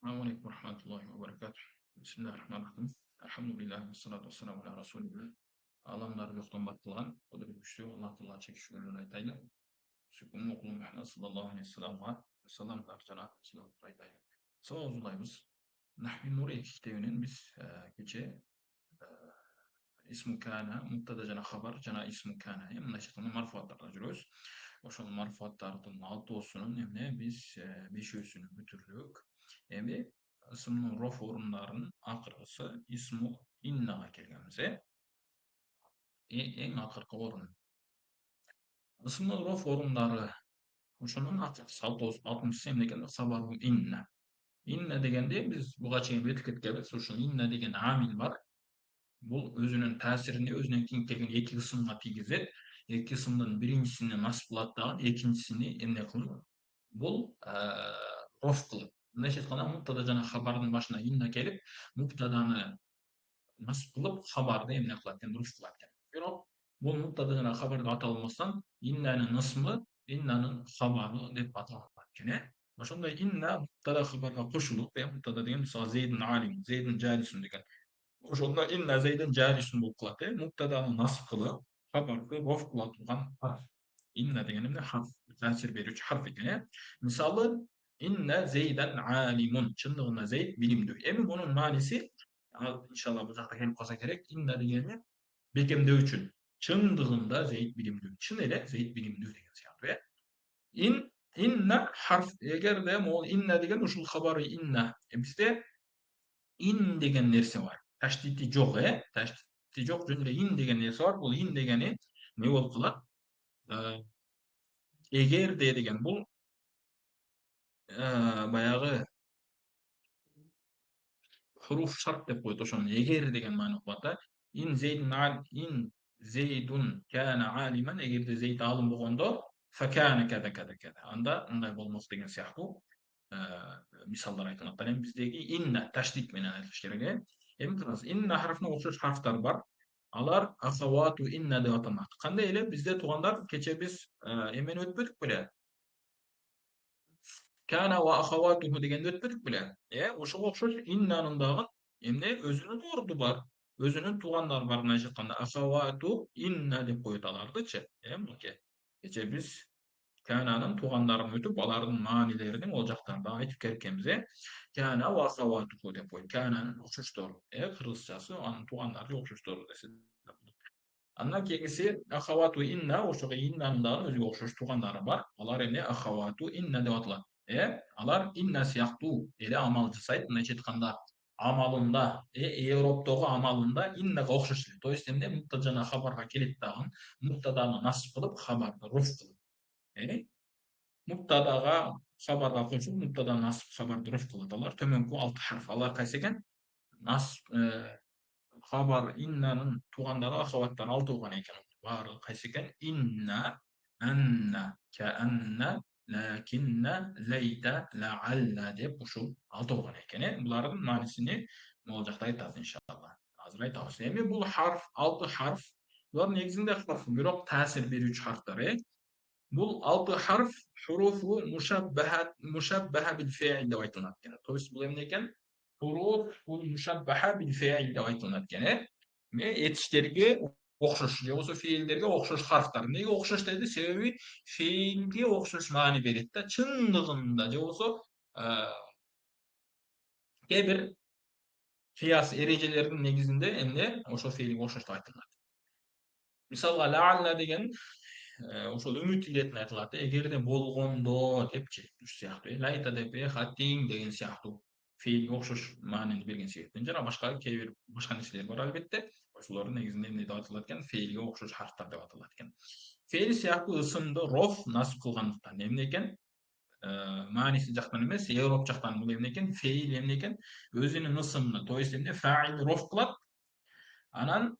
السلام عليكم ورحمة الله وبركاته. بسم الله الرحمن الرحيم. Elhamdülillah ve salatu vesselamu ala Resulillah. Alamlar yoktan bakılan, o da bir güçlü Allah Teala çekişmelerini aytaylı. Sükumun okulu Muhammed sallallahu aleyhi ve sellem tartana selam aytaylı. Sağ olsunlayız. Nahvi Nuri kitebinin biz gece ismu kana, mubtada jana habar, jana ismu kana. Hem naşıtını marfuatlarla жүрөбүз. Ошол марфуаттардын алтоосунун эмне biz бешөөсүнү бүтүрдүк. Эми ысымдын роф орундарынын акыркысы исму иннага келгенбиз. Эң акыркы орун. Ысымдын роф орундары ошонун акыркысы алтымышысы эмне экен? Сабабу инна. Инна дегенде биз буга чейин өтүп кеткенбиз. Ушул инна деген амил бар. Бул өзүнүн таасирин өзүнөн кийин келген эки ысымга тийгизет. Эки ысымдын биринчисини насып кылат дагы, экинчисини эмне кылат? Бул роф кылат. Мындайча айтканда мубтада жана хабардын башына инна келип, мубтаданы насып кылып, хабарды эмне кылат экен? Руф кылат экен. Бирок бул мубтада жана хабар деп аталбастан, иннанын ысмы, иннанын хабары деп аталат экен. Ошондой инна мубтада хабарга кошулуп, мубтада деген мисалы Зейдин алим, Зейдин жалисун деген. Ошондо инна Зейдин жалисун болуп калат. Мубтаданы насып кылып, хабарды роф кыла турган харф. Инна деген эмне? Харф, таасир берүүчү харф экен. Мисалы инна Зейдан алимун. Чындыгында Зейд билимдүү. Эми бунун мааниси иншалла бул жакта келип калса керек. Инна дегени бекемдөө үчүн. Чындыгында Зейд билимдүү. Чын эле Зейд билимдүү деген сыяктуу. Инна харф. Эгерде могул инна деген ушул хабары инна. Бизде ин деген нерсе бар. Таштити жок, таштити жок, жөн эле ин деген нерсе бар. Бул ин дегени не болуп калат? Эгерде деген бул баягы хуруф шарт деп коет. Ошону эгер деген маани кылат. Ин Зейдун кана алиман, эгерде Зейд алым болгондо факана када када када. Анда мындай болмок деген сыяктуу мисалдар айтылат. Эми биздеги инна таштит менен айтылыш керек. Эми караңыз, инна харфына окшош харфтар бар. Алар ахавату инна деп аталат. Кандай эле бизде туугандар, кече биз эмени өтпөдүк беле? Kana wa akhawatuhu degende ötmedik bile. Ошого окшош иннанын дагы эмне өзүнүн орду бар. Өзүнүн туугандары бар мындайча айтканда. Ахавату инна деп коет алардычы. Мынакей. Кече биз кананын туугандарын өтүп, алардын маанилерин ол жактан дагы айтып келгенбиз. Kana wa akhawatuhu деп коет. Кананын окшоштору. Кыргызчасы анын туугандары окшоштору десе. Андан кийинкиси ахавату инна, ошого иннанын дагы өзүгө окшош туугандары бар. Алар эмне? Ахавату инна деп аталат. Алар инна сыяктуу эле амал жасайт. Мындайча айтканда, амалында, Европтогу амалында иннага окшош эле. То есть эмне? Мубтада жана хабарга келет дагы, мубтаданы насып кылып, хабарды руф кылып. Мубтадага хабарга кошуп, мубтаданы насып, хабарды руф кылат. Алар төмөнкү 6 харф. Алар кайсы экен? Насып хабар иннанын туугандары ахаваттар 6 болгон экен. Баары кайсы экен? Инна, анна, каанна, лакинна, лейта, лаалла деп ушул 6 болгон экен. Булардын маанисини могул жакта айтат иншалла. Азыр айтабыз. Эми бул харф, 6 харф. Булар негизинде харф, бирок таасир берүүчү харфтар. Бул 6 харф хуруфу мушаббаха бил фе'ил деп айтылат экен. То есть бул эмне экен? Huruфул мушаббаха бил фе'ил деп айтылат экен. Этиштерге окшош, же болбосо фе'илдерге окшош харфтар. Эмнеге окшош деди? Себеби фе'илге окшош маани берет да. Чындыгында же болбосо кээ бир кыяс эрежелердин негизинде эмне ошол фе'илге окшош деп айтылат. Мисалга лаалла деген ошол үмүт илетин айтылат. Эгерде болгондо депчи, ушу сыяктуу. Лайта деп хатиң деген сыяктуу фе'илге окшош маанини берген себептен жана башка кээ бир башка нерселер бар албетте. Ошолордун негизинде эмне деп аталат экен? Фе'илге окшош харфтар деп аталат экен. Фе'ил сыяктуу ысымды роф насып кылгандыктан эмне экен? Мааниси жактан эмес, европ жактан бул эмне экен? Фе'ил эмне экен? Өзүнүн ысымын, то есть эмне? Фаилди роф кылат. Анан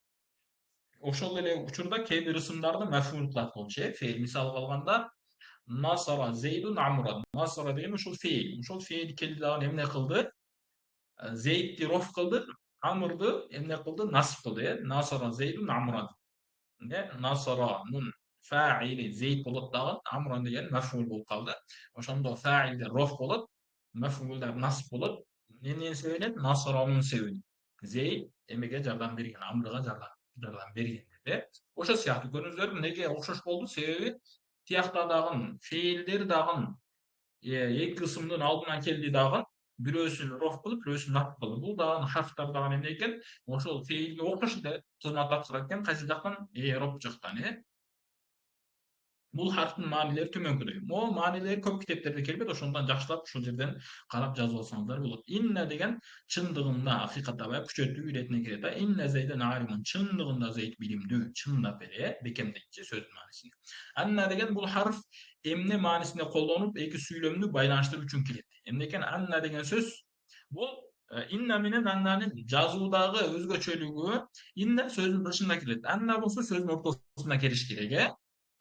ошол эле учурда кээ бир ысымдарды мафул кылат болчу. Фе'ил мисалга алганда Насара Зейдун Амран. Насара деген ушул фе'ил. Ушул фе'ил келди дагы эмне кылды? Зейдти роф кылды, Амрды эмне кылды? Насып кылды. Насара Зейдун Амран. Насаранын фаили Зейд болот дагы, Амран деген мафул болуп калды. Ошондо фаилдер роф болот, мафулдар насып болот. Эмнени себелеп? Насронун себеби. Зейд эмеге жардам берген, Амрга жардам бергенде. Ошол сыяктуу көрдүңүздөрбү эмнеге окшош болду? Себеби тиякта дагы феилдер дагы эки ысымдын алдынан келди дагы бирөөсүн роф кылып, бирөөсүн насб кылды. Бул дагы харфтар дагы эмне экен? Ошол феилге окшош эле кызмат тапшырат экен, кайсы жактан? Роп жактан, Бул харфтын маанилери төмөнкүдөй. Могу маанилери көп китептерде келбейт, ошондон жакшылап ушул жерден карап жазып алсаңыздар болот. Инна деген чындыгында, акыйкатта баягы күчөтүү иретине кирет. Инна зейден алимун, чындыгында Зейд билимдүү, чындап эле бекемдейт сөздүн маанисин. Анна деген бул харф эмне маанисинде колдонуп, эки сүйлөмдү байланыштыруу үчүн келет. Эмне экен? Анна деген сөз бул инна менен аннанын жазуудагы өзгөчөлүгү инна сөздүн башында келет. Анна болсо сөздүн ортосунда келиш керек.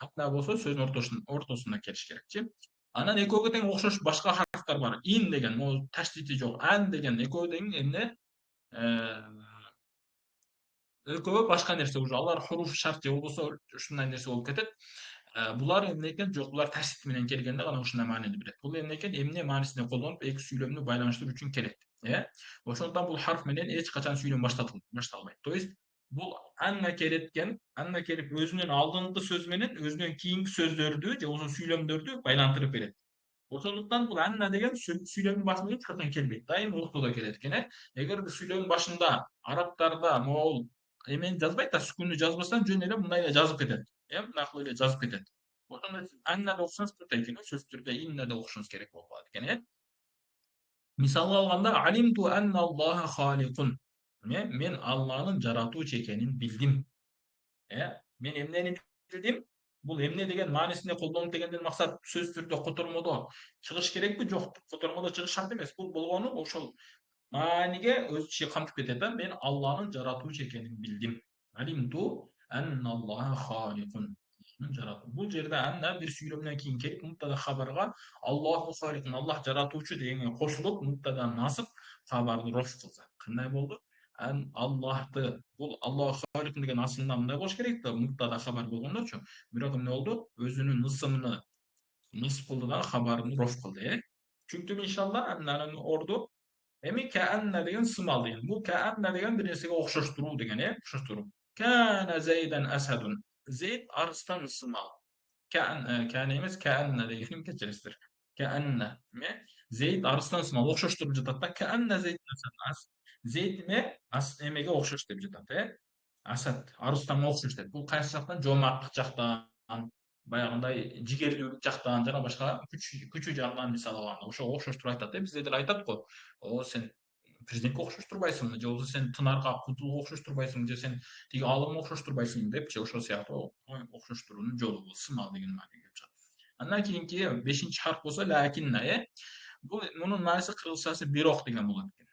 Анна болсо сөздүн ортосунда келиш керекчи. Анан экөөгө тең окшош башка харфтар бар. Ин деген, могу таштити жок. Ан деген экөө тең эмне? Экөө башка нерсе уже. Алар хуруф шарт же болбосо ушундай нерсе болуп кетет. Булар эмне экен? Жок, булар таштит менен келгенде гана ушундай маанини берет. Бул эмне экен? Эмне маанисинде колдонуп, эки сүйлөмдү байланыштыруу үчүн келет. Ошондуктан бул харф менен эч качан сүйлөм башталбайт. То есть бул анна келеткен, анна келип өзүнүн алдыңкы сөзү менен өзүнөн кийинки сөздөрдү же болбосо сүйлөмдөрдү байлантырып берет. Ошондуктан бул анна деген сүйлөмдүн башында эч качан келбейт. Дайым ортодо келет экен. Эгер сүйлөмдүн башында арабтарда могул эмени жазбайт да, сүкүндү жазбастан жөн эле мындай эле жазып кетет. Мындай кылып эле жазып кетет. Ошондо аннада окушуңуз керек экен, сөзсүз түрдө иннада окушуңуз керек болуп калат экен. Мисалга алганда алимту анналлаха халикун. Мен Алланын жаратуучу экенин билдим. Мен эмнени билдим? Бул эмне деген маанисинде колдонуп дегенден максат сөзсүз түрдө котормодо чыгыш керекпи? Жок, котормодо чыгыш шарт эмес. Бул болгону ошол мааниге өз ичине камтып кетет да. Мен Алланын жаратуучу экенин билдим. Алимту анналлаха халикун. Бул жерде анна бир сүйлөмдөн кийин келип, мубтада хабарга Аллаху халикун, Аллах жаратуучу дегенге кошулуп, мубтада насып, хабарды роф кылса. Кандай болду? Аллахты, бул Аллаху халикун деген асылында мындай болуш керек да, мубтада хабар болгондочу. Бирок эмне болду? Өзүнүн ысымын насып кылды да хабарын роф кылды. Түшүндүкпү иншалла? Аннан орду эми каанна деген сым алды. Бул каанна деген бир нерсеге окшоштуруу деген, окшоштуруу. Кана зейден асадун. Зейд арыстан сым алды. Кана эмес, каанна деген кечиресиздер. Каанна. Зейд арыстан сым алды, окшоштуруп жатат да. Каанна зейден асад. Зейд эмеге окшош деп жатат, Асад арыстанга окшош деп. Бул кайсы жактан? Жомарттык жактан, баягындай жигердүүлүк жактан жана башка күчү жагынан мисал алганда ошого окшоштуруп айтат. Бизде деле айтат го. Сен президентке окшош турбайсыңбы, же болбосо сен Тынарга, Кутулууга окшош турбайсыңбы, же сен тиги алымга окшош турбайсыңбы депчи, ошол сыяктуу окшоштуруунун жолу бул сым ал деген мааниге келип чыгат. Андан кийинки 5-харф болсо лакинна, Бул мунун мааниси кыргызчасы бирок деген болот экен.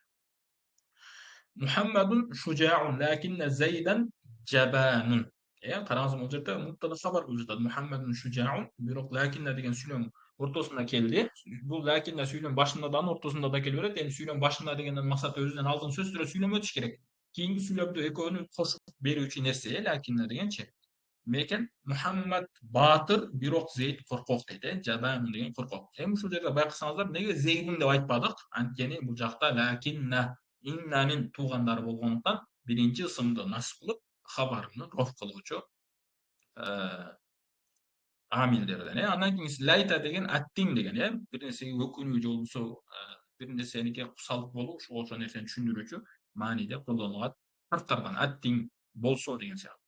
Мухаммадун шужаун лакинна Зейдан жабанун. Караңыз, бул жерде мубтада хабар болуп жатат. Мухаммадун шужаун, бирок лакинна деген сүйлөм ортосунда келди. Бул лакинна сүйлөм башында да, ортосунда да келе берет. Эми сүйлөм башында дегенден максат өзүнөн алдын сөз түрө сүйлөм өтүш керек. Кийинки сүйлөмдү экөөнү кошуп берүүчү нерсе лакинна дегенчи. Экен Мухаммад баатыр, бирок Зейд коркок дейт, Жабан деген коркок. Эми ушул жерде байкасаңыздар, эмнеге Зейдин деп айтпадык? Анткени бул жакта лакинна, иннанын туугандары болгондуктан биринчи ысымды насып кылып, хабарыны роф кылуучу амилдерден. Андан кийинкиси лайта деген аттиң деген, бир нерсеге өкүнүү же болбосо бир нерсенике кусалдык болуу, ошол нерсени түшүндүрүүчү мааниде колдонулат. Харфтардан аттиң болсо деген сыяктуу.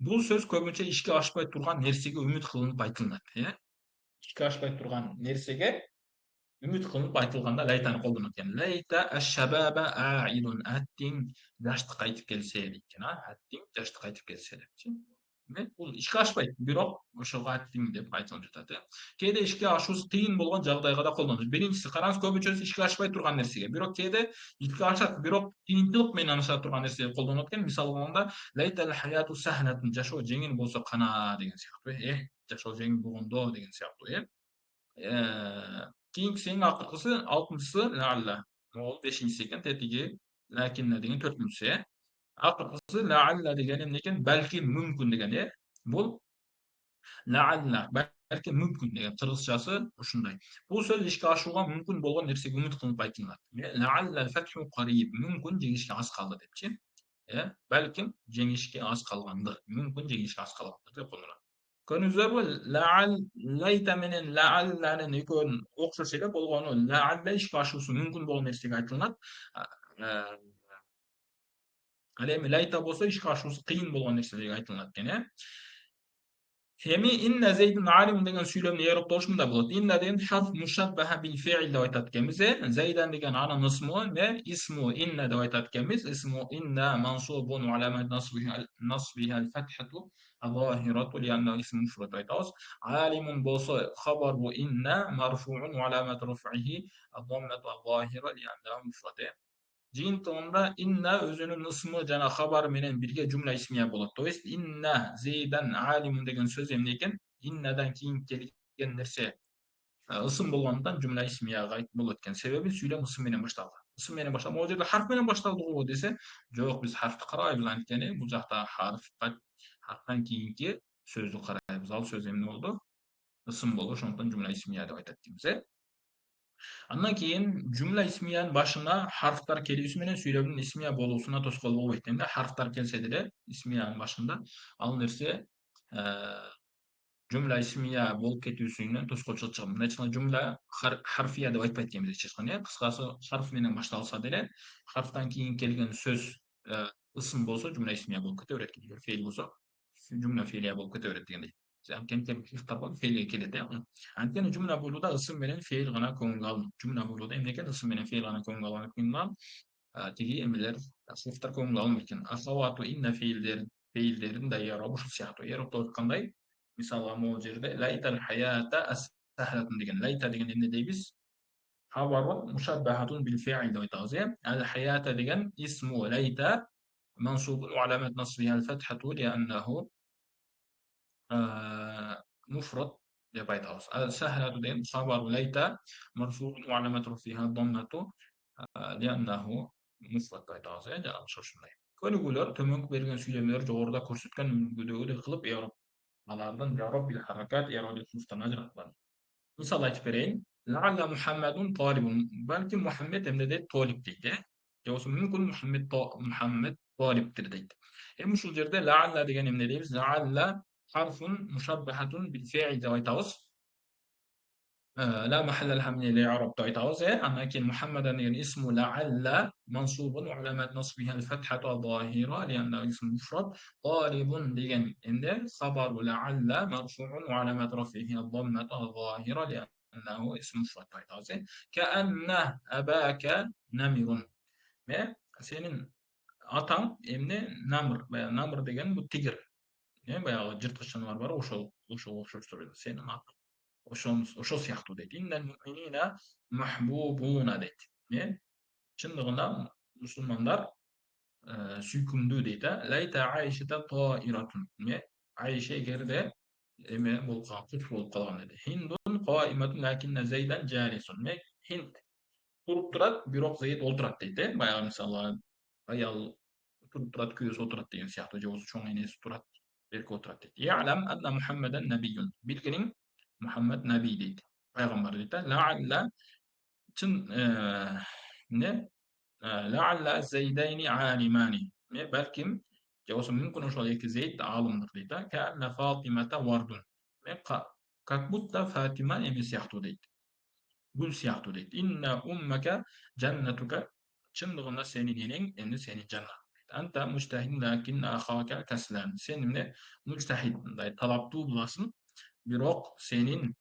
Бул сөз көбүнчө ишке ашпай турган нерсеге үмүт кылынып айтылат. Ишке ашпай турган нерсеге үмүт кылынып айтылганда лайтаны колдонот экен. Лайта аш-шабаба аидун, аттиң жаштык кайтып келсе дейт экен, аттиң жаштык кайтып келсе депчи. Бул ишке ашпайт, бирок ошого аттиң деп айтылып жатат. Кээде ишке ашуусу кыйын болгон жагдайга да колдонот. Биринчиси, караңыз, көбүнчөсү ишке ашпай турган нерсеге, бирок кээде ишке ашат, бирок кыйынчылык менен аша турган нерсеге колдонот экен. Мисал алганда, лайтал хаяту сахнатун, жашоо жеңил болсо кана деген сыяктуу. Жашоо жеңил болгондо деген сыяктуу. Кийинкиси эң акыркысы, 6-сы лаалла. Могул 5-си экен, тетиги лакинна деген 4-сү. Акыркысы лаалла деген эмне экен? Балки мүмкүн деген, Бул La'alla belki mümkün degan kırgızçası ушундай. Бул сөз ишке ашууга мүмкүн болгон нерсеге үмүт кылып айтылат. La'alla al-fathu qarib. Мүмкүн жеңишке аз калды депчи. Belkim жеңишке аз калгандыр. Мүмкүн жеңишке аз калгандыр деп колдонулат. Көрдүңүздөр лаал лайта менен лаалланын экөөнүн окшош эле болгону лаалла ишке ашуусу мүмкүн болгон нерсеге айтылат. Ал эми лайта болсо ишке ашуусу кыйын болгон нерселерге айтылат экен. Hemi inne Zeydun alimun degan süýlemni ýerup bolşunda bolat. Inne degen harf muşabbaha bil fi'l dep aýtatkenmiz. Zeydan degen anın ismi ve ismu inne dep aýtatkenmiz. Ismu inne mansubun ve alamat nasbiha al fathatu zahiratu lianna ismu mufrad aýtabys. Alimun bolsa habar bu inne marfu'un ve alamat raf'ihi ad-dammatu zahira lianna mufrad. Жыйынтыгында инна өзүнүн ысмы жана хабары менен бирге жумла исмия болот. То есть инна зейдан алимун деген сөз эмне экен? Иннадан кийин келген нерсе ысым болгондуктан жумла исмияга болот экен. Себеби сүйлөм ысым менен башталган. Ысым менен башталган. Могул жерде харф менен башталды го десе, жок биз харфты карабайбыз анткени бул жакта харфтан кийинки сөздү карайбыз. Ал сөз эмне болду? Ысым болду. Ошондуктан жумла исмия деп айтат дейбиз. Андан кийин жумла исмиянын башына харфтар келүүсү менен сүйлөмдүн исмия болуусуна тоскоол болбойт экен да. Харфтар келсе деле исмиянын башында ал нерсе жумла исмия болуп кетүүсүнөн тоскоолчулук чыгат. Мындай чыкканда жумла харфия деп айтпайт экенбиз эч качан. Кыскасы харф менен башталса деле харфтан кийин келген сөз ысым болсо жумла исмия болуп кете берет экен. Фейл болсо жумла фейлия болуп кете берет дегендей. Fe'lga keladi. Antkeni jumla bo'ludi ism bilan fe'l g'ana ko'ngilga olinadi. Jumla bo'ludi emne ekan ism bilan fe'l g'ana ko'ngilga olinadigan tigi emler harflar ko'ngilga olinmaydi. Akhawatu inna fe'llerin da yarob shu siyaqti. Yarob qanday? Misalga bu yerda laytal hayata as-sahlatun degan. Layta degan emne deymiz? Xabaru mushabbahatun bil fi'l deb aytamiz. Al hayata degan ismu layta mansubun wa alamat nasbiha al-fathatu li'annahu مفرد لبيتاوس سهلة دين خبر ليت مرفوع وعلامة رفعها الضمة لأنه مفرد بيتاوس جواب şoşunday. Könügüler tömönk bergen süýlemleri jogorda körsetken üngüdögüde kılıp ýaryp alardan jarap bil harakat ýarady huruftan ajratylady. Misal aýtyp bereýin. La'alla Muhammedun talibun. Belki Muhammed emne de talip diýdi. Ýogsa mümkin Muhammed talipdir diýdi. Hem şol jerde la'alla degen emne diýiz? La'alla harfun mushabbahatun bil fi'l dep aýtabys. لا محل لها من الإعراب تعوز أما كان محمدا يعني اسمه لعل منصوب وعلامة نصبها الفتحة الظاهرة لأنه اسم مفرد طالب ديان إن خبر لعل مرفوع وعلامة رفعه الضمة الظاهرة لأنه اسم مفرد تعوز كأن أباك نمر ما senin atan emne namr degan bu tigir. Ne bayağı cırtkış canavar var oşo okşoşturuyor. Senin atan oşo siyahtu deydi. İnnel mu'minine mahbubuna deydi. Ne? Çındığında Müslümanlar süykümdü deydi. Layta Ayşe'te tairatun. Ne? Ayşe geride eme bolqa kuş bolup kalgan dedi. Hindun qaimatun lakinne Zeyden jalisun. Ne? Hind turup turat, birok Zeyd olturat deydi. Bayağı misallar ayal turup turat, küyüs oturat degan siyahtu. Joğusu çoğun enesi turat, berke oturat deydi. Ya'lam anna Muhammeden nebiyyun. Bilginin Muhammed Nebi deydi. Peygamber deydi. La'alla çın ne? La'alla Zeydeyni alimani. Ne? Belkim cevabı mümkün olsa ki Zeyd alimdir deydi. Ka'anna Fatimata vardun. Ne? Как будто Fatima emi siyahtu deydi. Gül siyahtu deydi. İnne ummeke cennetuke çındığında senin enin endi senin cennet. Anta müstehid lakin ahaka keslan. Seninle müstehid talaptu bulasın. Birok senin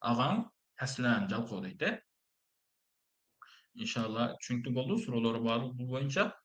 ağam kaslan jalqoo deydi. İnşallah çünkü boldu soruları var bu boyunca.